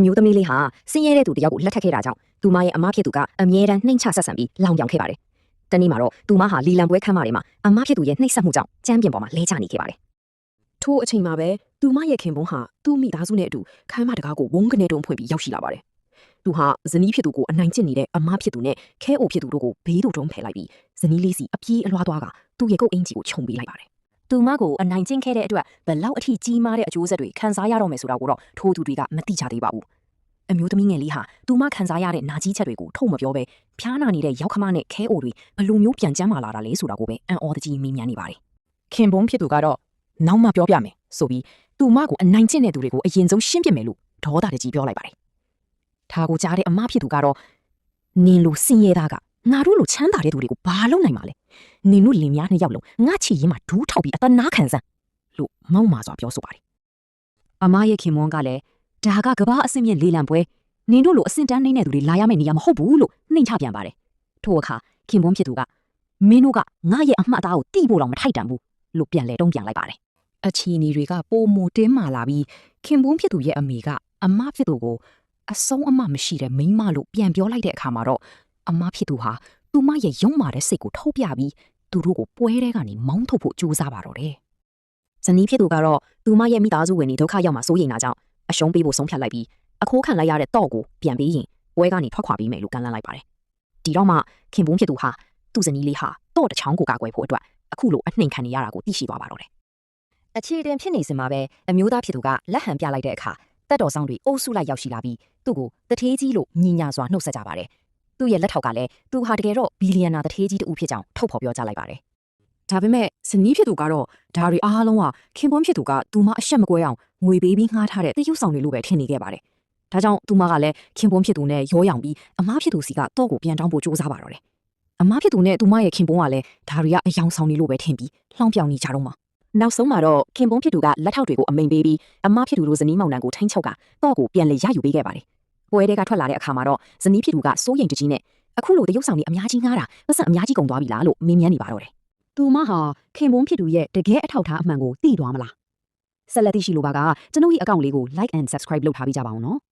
မျိုးသမီးလေးဟာဆင်းရဲတဲ့သူတယောက်ကိုလက်ထပ်ခဲ့တာကြောင့်သူမရဲ့အမဖြစ်သူကအမြဲတမ်းနှိမ့်ချဆက်ဆံပြီးလောင်ပြောင်ခဲ့ပါတယ်။တနေ့မှာတော့သူမဟာလီလံပွဲခန်းမတွေမှာအမဖြစ်သူရဲ့နှိမ့်ဆက်မှုကြောင့်ကြမ်းပြင်ပေါ်မှာလဲကျနေခဲ့ပါတယ်။ထို့အချိန်မှာပဲသူမရဲ့ခင်ပွန်းဟာသူ့မိသားစုနဲ့အတူခန်းမတကားကိုဝုန်းကနေတုံးဖွင့်ပြီးရောက်ရှိလာပါတယ်။သူဟာဇနီးဖြစ်သူကိုအနိုင်ကျင့်နေတဲ့အမဖြစ်သူနဲ့ခဲအိုဖြစ်သူတို့ကိုဘေးတို့တုံးဖယ်လိုက်ပြီးဇနီးလေးစီအပြေးအလွှားသွားကသူ့ရဲ့ကုတ်အင်ကြီးကိုခြုံပေးလိုက်ပါတယ်။သူမကိုအနိုင်ကျင့်ခဲ့တဲ့အတွက်ဘလောက်အထိကြီးမားတဲ့အကျိုးဆက်တွေခံစားရတော့မယ်ဆိုတာကိုတော့ထိုးသူတွေကမသိကြသေးပါဘူး။အမျိုးသမီးငယ်လေးဟာသူမခံစားရတဲ့နာကြီးချက်တွေကိုထုတ်မပြောဘဲဖျားနာနေတဲ့ရောက်ခမနဲ့ခဲအိုတွေဘလို့မျိုးပြန်ကျမ်းမာလာတာလဲဆိုတာကိုပဲအံ့ဩတကြီးမေးမြန်းနေပါတယ်။ခင်ပွန်းဖြစ်သူကတော့နောက်မှပြောပြမယ်ဆိုပြီးသူမကိုအနိုင်ကျင့်တဲ့သူတွေကိုအရင်ဆုံးရှင်းပြမယ်လို့ဒေါသတကြီးပြောလိုက်ပါတယ်။ဒါကိုကြားတဲ့အမဖြစ်သူကတော့နင်လိုစင်ရဲသားကငါတို့လိုချမ်းသာတဲ့သူတွေကိုဘာလုပ်နိုင်မှာလဲနင်တို့လင်များနှစ်ယောက်လုံးငါချီရင်မှဒူးထောက်ပြီးအတနာခံစမ်းလို့မောက်မာစွာပြောဆိုပါတယ်။အမရဲ့ခင်မွန်းကလည်းဒါကကဘာအဆင့်မြင့်လေးလံပွဲနင်တို့လိုအဆင့်တန်းနေတဲ့သူတွေလာရမယ့်နေရာမဟုတ်ဘူးလို့နှိမ်ချပြန်ပါတယ်။ထို့အခါခင်မွန်းဖြစ်သူကမင်းတို့ကငါရဲ့အမှတ်အသားကိုတိဖို့တော့မထိုက်တန်ဘူးလို့ပြန်လဲတုံးပြန်လိုက်ပါတယ်။အချီနီတွေကပိုမိုတင်းမာလာပြီးခင်မွန်းဖြစ်သူရဲ့အမေကအမဖြစ်သူကိုအဆုံးအမမရှိတဲ့မိန်းမလို့ပြန်ပြောလိုက်တဲ့အခါမှာတော့အမဖြစ်သူဟာသူမရဲ့ရုံမာတဲ့စိတ်ကိုထုတ်ပြပြီးသူတို့ကိုပွဲထဲကနေမောင်းထုတ်ဖို့ကြိုးစားပါတော့တယ်။ဇနီးဖြစ်သူကတော့သူမရဲ့မိသားစုဝင်တွေဒုက္ခရောက်မှစိုးရိမ်တာကြောင့်အရှုံးပေးဖို့ဆုံးဖြတ်လိုက်ပြီးအခိုးခံလိုက်ရတဲ့တော့ကိုပြန်ပေးရင်ပွဲကနေထွက်ခွာပြီးမယ်လို့ကန့်လန့်လိုက်ပါတယ်။ဒီတော့မှခင်ပွန်းဖြစ်သူဟာသူ့ဇနီးလေးဟာတော့တချောင်းကိုကာကွယ်ဖို့အတွက်အခုလိုအနှိမ်ခံနေရတာကိုသိရှိသွားပါတော့တယ်။အခြေတင်ဖြစ်နေစမှာပဲအမျိုးသားဖြစ်သူကလက်ဟန်ပြလိုက်တဲ့အခါတက်တော်ဆောင်တွေအုပ်စုလိုက်ရောက်ရှိလာပြီးသူ့ကိုတထေးကြီးလို့ညီညာစွာနှုတ်ဆက်ကြပါတယ်။သူ့ရဲ့လက်ထောက်ကလည်းသူဟာတကယ်တော့ဘီလီယံနာတထေးကြီးတူဖြစ်ကြောင်းထုတ်ဖော်ပြောကြားလိုက်ပါတယ်။ဒါပေမဲ့ဇနီးဖြစ်သူကတော့ဒါတွေအားလုံးကခင်ပွန်းဖြစ်သူကသူမအရှက်မကွဲအောင်ငွေပေးပြီးငှားထားတဲ့တရုပ်ဆောင်တွေလို့ပဲထင်နေခဲ့ပါတယ်။ဒါကြောင့်သူမကလည်းခင်ပွန်းဖြစ်သူနဲ့ရောရောင်ပြီးအမားဖြစ်သူစီကတော့ကိုပြန်တောင်းဖို့ကြိုးစားပါတော့တယ်။အမားဖြစ်သူနဲ့သူမရဲ့ခင်ပွန်းကလည်းဒါတွေကအယောင်ဆောင်နေလို့ပဲထင်ပြီးလှောင်ပြောင်နေကြတော့မှနောက်ဆုံးမှာတော့ခင်ပွန်းဖြစ်သူကလက်ထောက်တွေကိုအမိန်ပေးပြီးအမားဖြစ်သူတို့ဇနီးမောင်နှံကိုထိန်းချုပ်ကတော့ကိုပြန်လေရယူပေးခဲ့ပါတယ်။ပွဲတွေကထွက်လာတဲ့အခါမှာတော့ဇနီးဖြစ်သူကစိုးရိမ်တကြီးနဲ့အခုလိုတရုပ်ဆောင်တွေအများကြီးငှားတာပတ်စံအများကြီးကုန်သွားပြီလားလို့မေးမြန်းနေပါတော့တယ်။သူမဟာခင်ပွန်းဖြစ်သူရဲ့တကယ်အထောက်ထားအမှန်ကိုသိသွားမလား။ဆက်လက်သိရှိလိုပါကကျွန်ုပ်ရဲ့အကောင့်လေးကို like and subscribe လုပ်ထားပေးကြပါဦးနော်။